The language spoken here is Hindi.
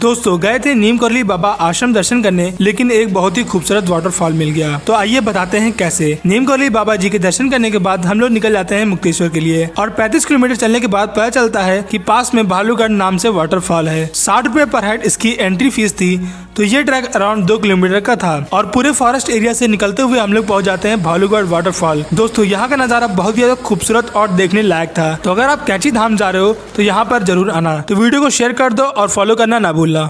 दोस्तों गए थे नीम करौली बाबा आश्रम दर्शन करने, लेकिन एक बहुत ही खूबसूरत वाटरफॉल मिल गया। तो आइए बताते हैं कैसे। नीम करौली बाबा जी के दर्शन करने के बाद हम लोग निकल जाते हैं मुक्तेश्वर के लिए और 35 किलोमीटर चलने के बाद पता चलता है कि पास में भालूगढ़ नाम से वाटरफॉल है। 60 रुपए पर हेड इसकी एंट्री फीस थी। तो ये ट्रैक अराउंड 2 किलोमीटर का था और पूरे फॉरेस्ट एरिया से निकलते हुए हम लोग पहुंच जाते हैं भालूगढ़ वाटरफॉल। दोस्तों यहाँ का नजारा बहुत ही ज्यादा खूबसूरत और देखने लायक था। तो अगर आप कैंची धाम जा रहे हो तो यहाँ पर जरूर आना। तो वीडियो को शेयर कर दो और फॉलो करना ना भूलना।